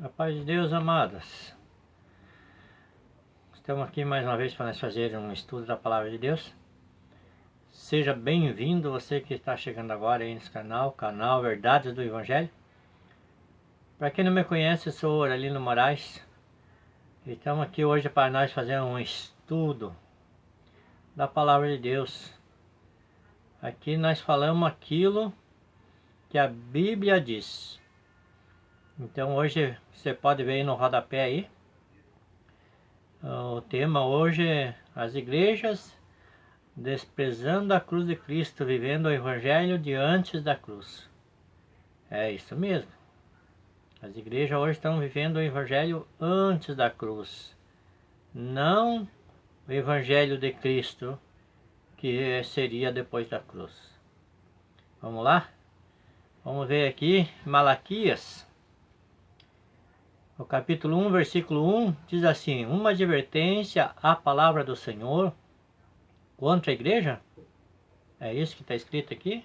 A paz de Deus, amadas. Estamos aqui mais uma vez para nós fazer um estudo da Palavra de Deus. Seja bem-vindo você que está chegando agora aí nesse canal Verdades do Evangelho. Para quem não me conhece, eu sou Aurelino Moraes. E estamos aqui hoje para nós fazer um estudo da Palavra de Deus. Aqui nós falamos aquilo que a Bíblia diz. Então hoje você pode ver aí no rodapé aí. O tema hoje é as igrejas desprezando a cruz de Cristo, vivendo o Evangelho de antes da cruz. É isso mesmo. As igrejas hoje estão vivendo o Evangelho antes da cruz. Não o Evangelho de Cristo, que seria depois da cruz. Vamos lá? Vamos ver aqui Malaquias. O capítulo 1, versículo 1, diz assim: uma advertência à palavra do Senhor contra a igreja? É isso que está escrito aqui?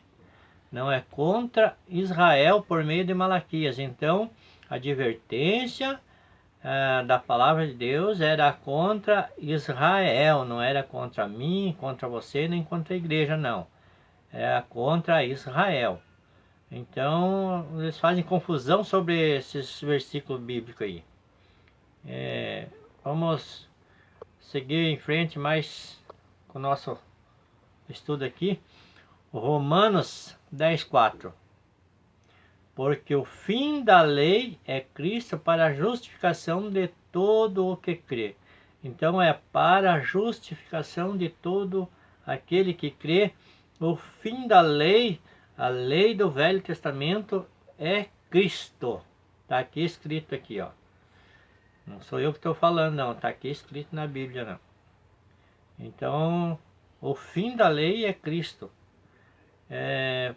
Não, é contra Israel por meio de Malaquias. Então, a advertência da palavra de Deus era contra Israel, não era contra mim, contra você, nem contra a igreja, não. Era contra Israel. Então, eles fazem confusão sobre esses versículos bíblicos aí. Vamos seguir em frente mais com o nosso estudo aqui. Romanos 10:4. Porque o fim da lei é Cristo para a justificação de todo o que crê. Então é para a justificação de todo aquele que crê. O fim da lei, a lei do Velho Testamento, é Cristo. Está aqui escrito aqui, ó. Não sou eu que estou falando, não. Está aqui escrito na Bíblia, não. Então, o fim da lei é Cristo.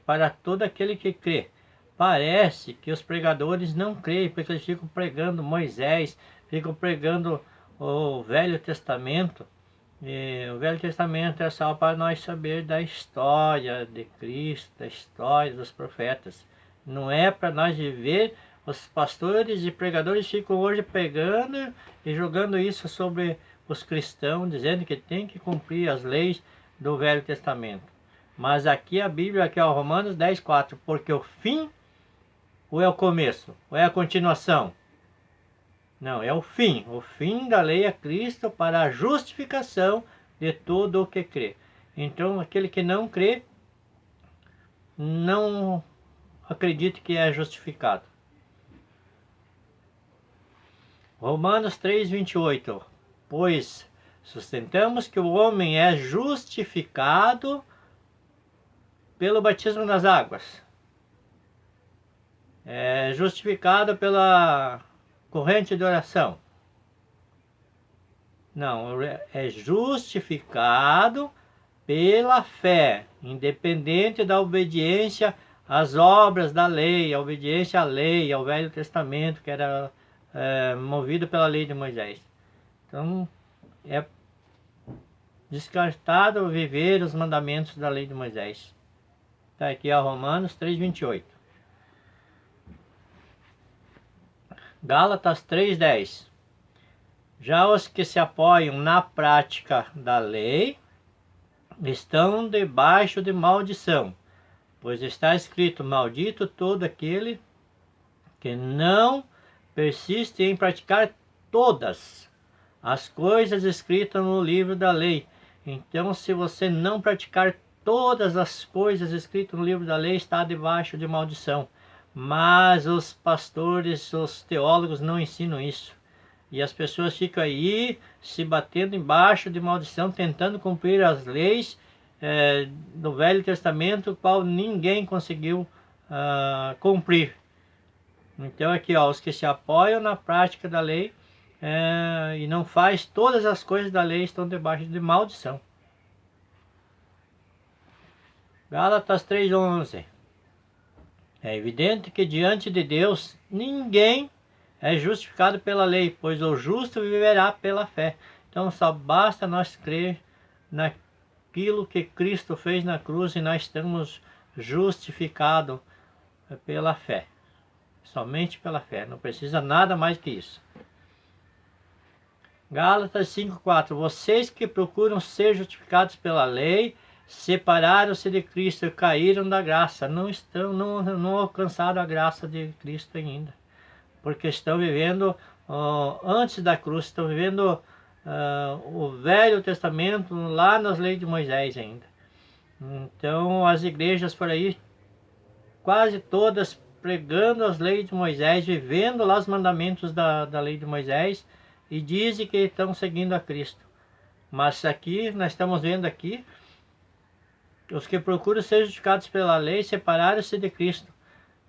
Para todo aquele que crê. Parece que os pregadores não creem, porque eles ficam pregando Moisés, ficam pregando o Velho Testamento. E o Velho Testamento é só para nós saber da história de Cristo, da história dos profetas. Não é para nós viver. Os pastores e pregadores ficam hoje pegando e jogando isso sobre os cristãos, dizendo que tem que cumprir as leis do Velho Testamento. Mas aqui a Bíblia, aqui é o Romanos 10:4, porque o fim ou é o começo? Ou é a continuação? Não, é o fim. O fim da lei é Cristo para a justificação de todo o que crê. Então, aquele que não crê, não acredite que é justificado. Romanos 3:28. Pois sustentamos que o homem é justificado pelo batismo nas águas. É justificado pela corrente de oração. Não, é justificado pela fé, independente da obediência às obras da lei, a obediência à lei, ao Velho Testamento, que era movido pela lei de Moisés. Então, é descartado viver os mandamentos da lei de Moisés. Está aqui a Romanos 3:28. Gálatas 3:10. Já os que se apoiam na prática da lei estão debaixo de maldição, pois está escrito: maldito todo aquele que não persiste em praticar todas as coisas escritas no livro da lei. Então, se você não praticar todas as coisas escritas no livro da lei, está debaixo de maldição. Mas os pastores, os teólogos não ensinam isso. E as pessoas ficam aí se batendo embaixo de maldição, tentando cumprir as leis do Velho Testamento, qual ninguém conseguiu cumprir. Então aqui, ó, os que se apoiam na prática da lei e não faz todas as coisas da lei estão debaixo de maldição. Gálatas 3:11. É evidente que diante de Deus ninguém é justificado pela lei, pois o justo viverá pela fé. Então só basta nós crer naquilo que Cristo fez na cruz e nós estamos justificados pela fé. somente pela fé, não precisa nada mais que isso. Gálatas 5:4. Vocês que procuram ser justificados pela lei, separaram-se de Cristo e caíram da graça. Não alcançaram a graça de Cristo ainda. Porque estão vivendo antes da cruz, estão vivendo o Velho Testamento lá nas leis de Moisés ainda. Então as igrejas por aí, quase todas pregando as leis de Moisés, vivendo lá os mandamentos da lei de Moisés, e dizem que estão seguindo a Cristo. Mas aqui, nós estamos vendo aqui, os que procuram ser justificados pela lei separaram-se de Cristo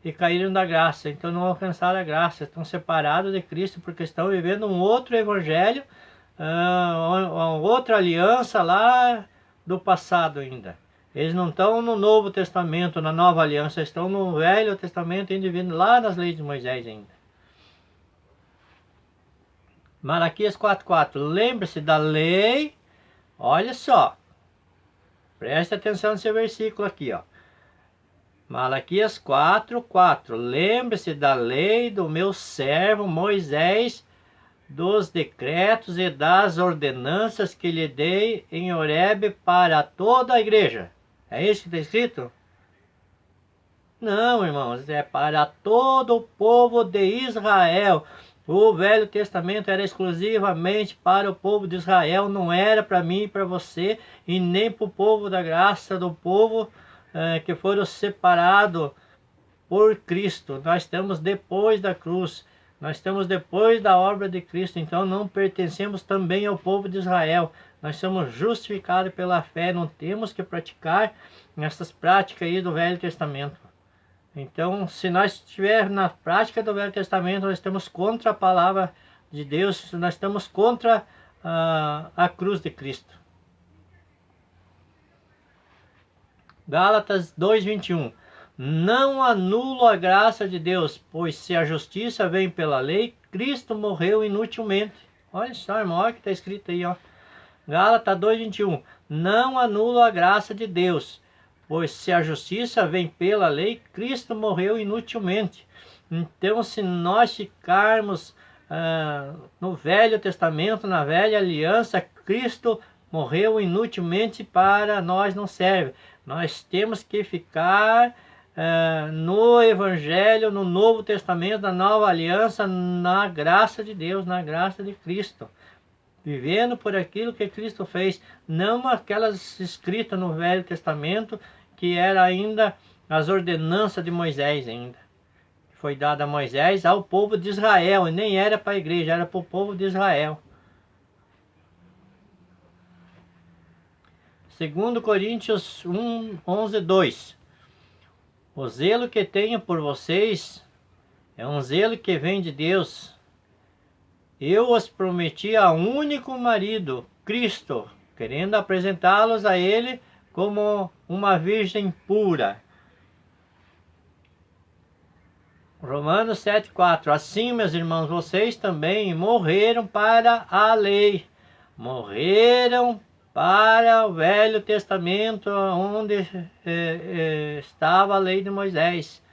e caíram da graça. Então não alcançaram a graça, estão separados de Cristo porque estão vivendo um outro evangelho, outra aliança lá do passado ainda. Eles não estão no Novo Testamento, na Nova Aliança, estão no Velho Testamento, ainda vivendo lá nas leis de Moisés ainda. Malaquias 4:4. Lembre-se da lei. Olha só. Preste atenção nesse versículo aqui, ó. Malaquias 4:4. Lembre-se da lei do meu servo Moisés, dos decretos e das ordenanças que lhe dei em Horebe para toda a igreja. É isso que está escrito? Não, irmãos, é para todo o povo de Israel. O Velho Testamento era exclusivamente para o povo de Israel, não era para mim e para você, e nem para o povo da graça, do povo que foram separados por Cristo. Nós estamos depois da cruz, nós estamos depois da obra de Cristo, então não pertencemos também ao povo de Israel. Nós somos justificados pela fé, não temos que praticar essas práticas aí do Velho Testamento. Então, se nós estivermos na prática do Velho Testamento, nós estamos contra a palavra de Deus, nós estamos contra a cruz de Cristo. Gálatas 2:21. Não anulo a graça de Deus, pois se a justiça vem pela lei, Cristo morreu inutilmente. Olha só, irmão, olha o que está escrito aí, ó. Gálatas 2:21. Não anulo a graça de Deus, pois se a justiça vem pela lei, Cristo morreu inutilmente. Então, se nós ficarmos no Velho Testamento, na Velha Aliança, Cristo morreu inutilmente, para nós não serve. Nós temos que ficar no Evangelho, no Novo Testamento, na Nova Aliança, na graça de Deus, na graça de Cristo. Vivendo por aquilo que Cristo fez, não aquelas escritas no Velho Testamento, que era ainda as ordenanças de Moisés ainda. Foi dada a Moisés ao povo de Israel, e nem era para a igreja, era para o povo de Israel. 2 Coríntios 11:2. O zelo que tenho por vocês é um zelo que vem de Deus. Eu os prometi a um único marido, Cristo, querendo apresentá-los a Ele como uma virgem pura. Romanos 7:4. Assim, meus irmãos, vocês também morreram para a lei. Morreram para o Velho Testamento, onde estava a lei de Moisés,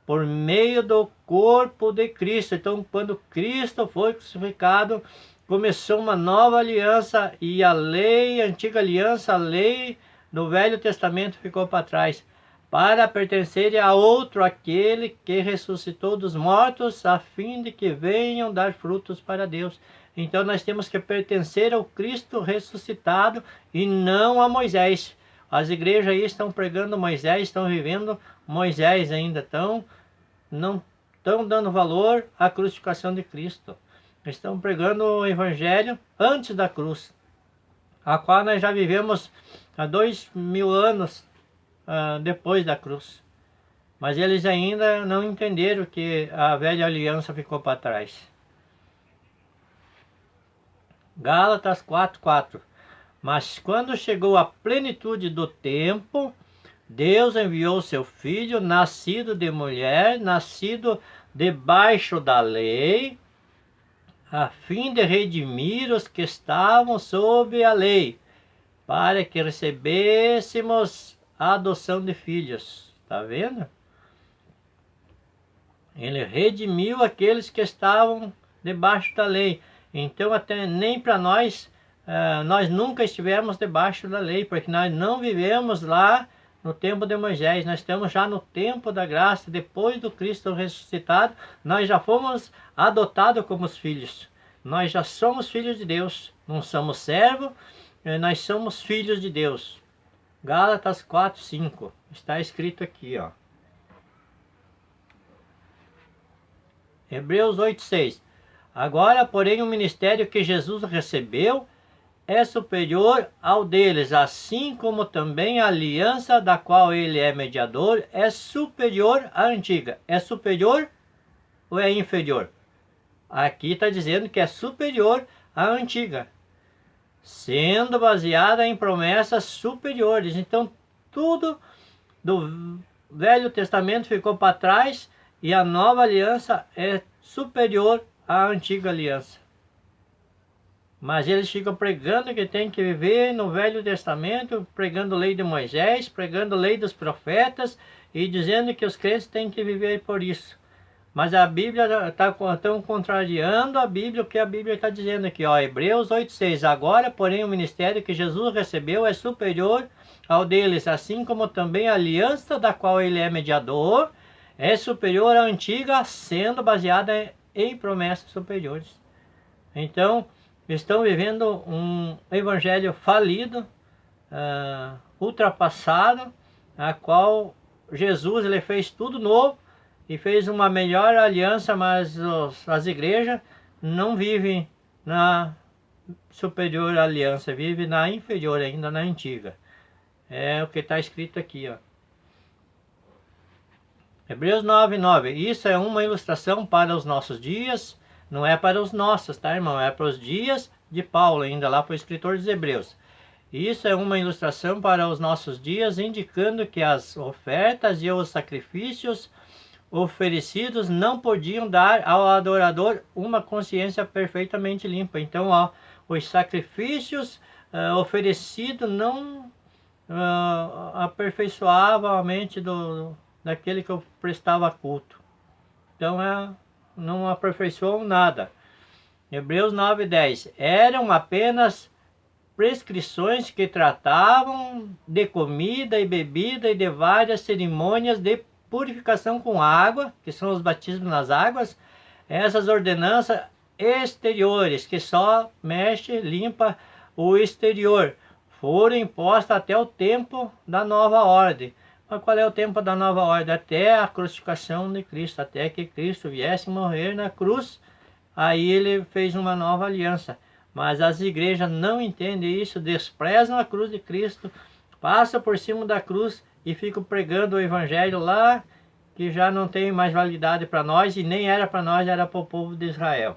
por meio do corpo de Cristo. Então, quando Cristo foi crucificado, começou uma nova aliança, e a lei, a antiga aliança, a lei do Velho Testamento ficou para trás, para pertencer a outro, aquele que ressuscitou dos mortos, a fim de que venham dar frutos para Deus. Então nós temos que pertencer ao Cristo ressuscitado e não a Moisés. As igrejas aí estão pregando Moisés, estão vivendo Moisés ainda, não estão dando valor à crucificação de Cristo. Estão pregando o Evangelho antes da cruz, a qual nós já vivemos há 2000 anos depois da cruz. Mas eles ainda não entenderam que a velha aliança ficou para trás. Gálatas 4:4. Mas quando chegou a plenitude do tempo, Deus enviou seu filho, nascido de mulher, nascido debaixo da lei, a fim de redimir os que estavam sob a lei, para que recebêssemos a adoção de filhos. Está vendo? Ele redimiu aqueles que estavam debaixo da lei. Então até nem para nós, nós nunca estivemos debaixo da lei, porque nós não vivemos lá no tempo de Moisés. Nós estamos já no tempo da graça, depois do Cristo ressuscitado, nós já fomos adotados como filhos. Nós já somos filhos de Deus, não somos servos, nós somos filhos de Deus. Gálatas 4:5, está escrito aqui, ó. Hebreus 8:6. Agora, porém, o ministério que Jesus recebeu é superior ao deles, assim como também a aliança da qual ele é mediador é superior à antiga. É superior ou é inferior? Aqui está dizendo que é superior à antiga, sendo baseada em promessas superiores. Então, tudo do Velho Testamento ficou para trás e a nova aliança é superior à antiga aliança. Mas eles ficam pregando que tem que viver no Velho Testamento, pregando a lei de Moisés, pregando a lei dos profetas e dizendo que os crentes têm que viver por isso. Mas a Bíblia está contrariando a Bíblia, o que a Bíblia está dizendo aqui, ó, Hebreus 8:6. Agora, porém, o ministério que Jesus recebeu é superior ao deles, assim como também a aliança da qual ele é mediador é superior à antiga, sendo baseada em promessas superiores. Então, estão vivendo um evangelho falido, ultrapassado, a qual Jesus ele fez tudo novo e fez uma melhor aliança, mas as igrejas não vivem na superior aliança, vivem na inferior ainda, na antiga. É o que está escrito aqui, ó. Hebreus 9:9. Isso é uma ilustração para os nossos dias, não é para os nossos, tá, irmão? É para os dias de Paulo, ainda lá para o escritor dos Hebreus. Isso é uma ilustração para os nossos dias, indicando que as ofertas e os sacrifícios oferecidos não podiam dar ao adorador uma consciência perfeitamente limpa. Então, ó, os sacrifícios oferecidos não aperfeiçoavam a mente daquele que prestava culto. Então, não aperfeiçoam nada. Hebreus 9:10. Eram apenas prescrições que tratavam de comida e bebida e de várias cerimônias de purificação com água, que são os batismos nas águas. Essas ordenanças exteriores, que só mexe, limpa o exterior, foram impostas até o tempo da nova ordem. Mas qual é o tempo da nova ordem? Até a crucificação de Cristo, até que Cristo viesse morrer na cruz, aí ele fez uma nova aliança. Mas as igrejas não entendem isso, desprezam a cruz de Cristo, passam por cima da cruz e ficam pregando o evangelho lá, que já não tem mais validade para nós, e nem era para nós, era para o povo de Israel.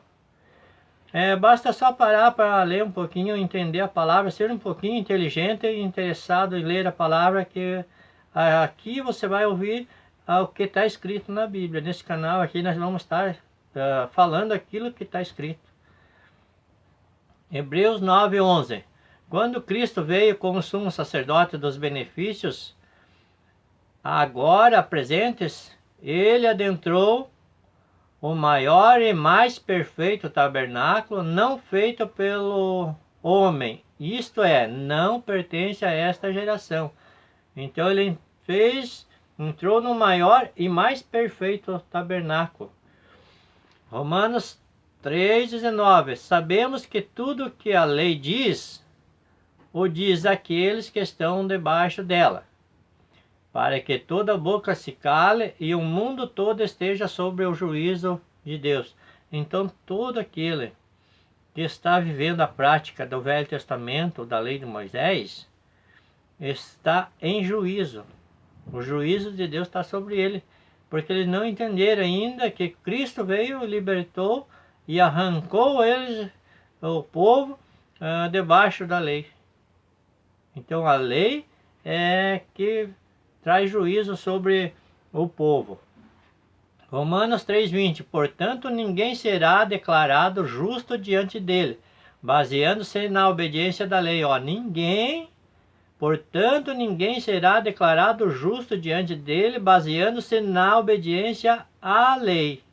Basta só parar para ler um pouquinho, entender a palavra, ser um pouquinho inteligente e interessado em ler a palavra, que aqui você vai ouvir o que está escrito na Bíblia. Nesse canal aqui nós vamos estar falando aquilo que está escrito. Hebreus 9:11. Quando Cristo veio como sumo sacerdote dos benefícios agora presentes, ele adentrou o maior e mais perfeito tabernáculo, não feito pelo homem, isto é, não pertence a esta geração. Então ele entrou no maior e mais perfeito tabernáculo. Romanos 3:19. Sabemos que tudo que a lei diz, o diz àqueles que estão debaixo dela, para que toda boca se cale e o mundo todo esteja sob o juízo de Deus. Então todo aquele que está vivendo a prática do Velho Testamento, da lei de Moisés, está em juízo. O juízo de Deus está sobre ele, porque eles não entenderam ainda que Cristo veio, libertou e arrancou eles, o povo, debaixo da lei. Então a lei é que traz juízo sobre o povo. Romanos 3:20. Portanto, ninguém será declarado justo diante dele, baseando-se na obediência da lei. Portanto, ninguém será declarado justo diante dele, baseando-se na obediência a lei.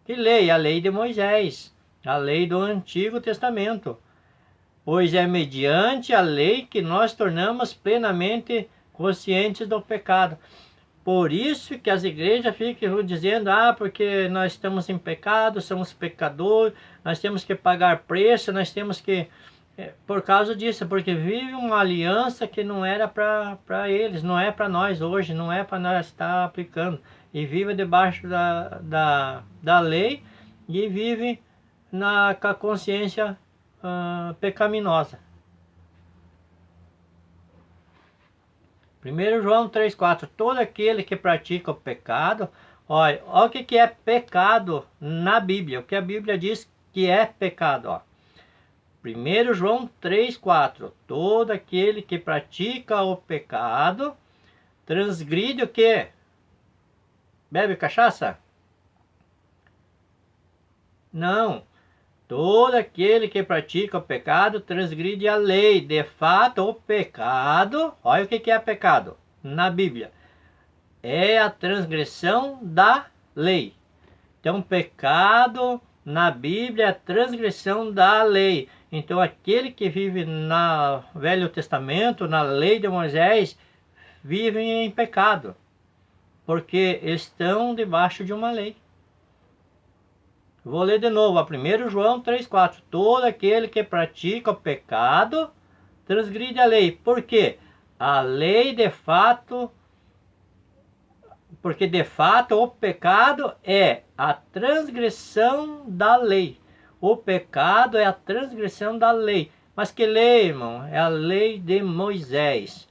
Que lei? A lei de Moisés, a lei do Antigo Testamento. Pois é mediante a lei que nós tornamos plenamente conscientes do pecado. Por isso que as igrejas ficam dizendo, porque nós estamos em pecado, somos pecadores, nós temos que pagar preço, nós temos que... Por causa disso, porque vive uma aliança que não era para eles, não é para nós hoje, não é para nós estar aplicando. E vive debaixo da lei e vive com a consciência pecaminosa. 1 João 3,4. Todo aquele que pratica o pecado, olha o que é pecado na Bíblia, o que a Bíblia diz que é pecado, ó. 1 João 3,4. Todo aquele que pratica o pecado transgride o quê? Bebe cachaça? Não. Todo aquele que pratica o pecado transgride a lei. De fato, o pecado, olha o que é pecado na Bíblia, é a transgressão da lei. Então, pecado na Bíblia é a transgressão da lei. Então, aquele que vive no Velho Testamento, na lei de Moisés, vivem em pecado, porque estão debaixo de uma lei. Vou ler de novo, a 1 João 3,4. Todo aquele que pratica o pecado transgride a lei. Por quê? A lei de fato... Porque de fato o pecado é a transgressão da lei. O pecado é a transgressão da lei. Mas que lei, irmão? É a lei de Moisés.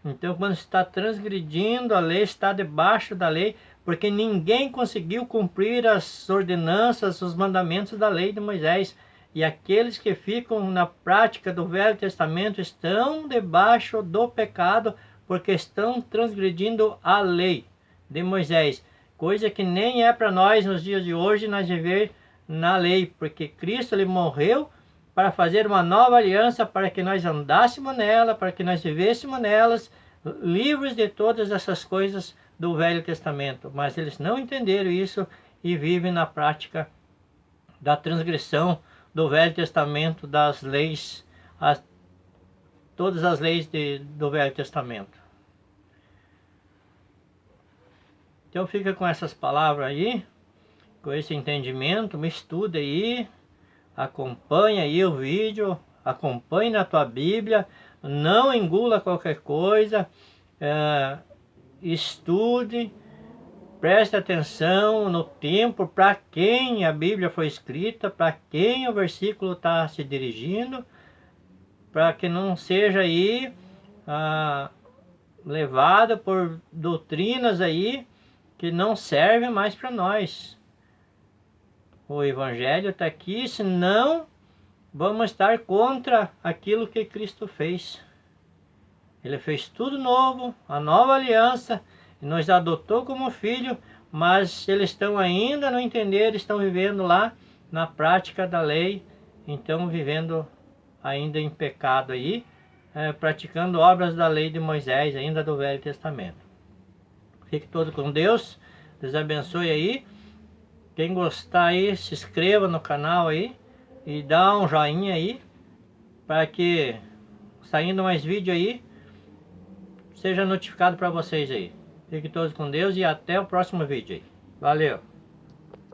Então, quando está transgredindo a lei, está debaixo da lei, porque ninguém conseguiu cumprir as ordenanças, os mandamentos da lei de Moisés. E aqueles que ficam na prática do Velho Testamento estão debaixo do pecado, porque estão transgredindo a lei de Moisés. Coisa que nem é para nós nos dias de hoje, nós viver na lei, porque Cristo ele morreu para fazer uma nova aliança, para que nós andássemos nela, para que nós vivêssemos nelas, livres de todas essas coisas do Velho Testamento. Mas eles não entenderam isso e vivem na prática da transgressão do Velho Testamento, das leis, todas as leis do Velho Testamento. Então fica com essas palavras aí, com esse entendimento, me estuda aí, acompanha aí o vídeo, acompanhe na tua Bíblia, não engula qualquer coisa, estude, preste atenção no tempo, para quem a Bíblia foi escrita, para quem o versículo está se dirigindo, para que não seja aí levado por doutrinas aí que não servem mais para nós. O Evangelho está aqui, senão vamos estar contra aquilo que Cristo fez. Ele fez tudo novo, a nova aliança, e nos adotou como filho, mas eles estão ainda não entender, estão vivendo lá na prática da lei, então vivendo ainda em pecado aí, praticando obras da lei de Moisés, ainda do Velho Testamento. Fique todo com Deus, Deus abençoe aí. Quem gostar aí, se inscreva no canal aí e dá um joinha aí, para que saindo mais vídeo aí, seja notificado para vocês aí. Fique todos com Deus e até o próximo vídeo aí. Valeu!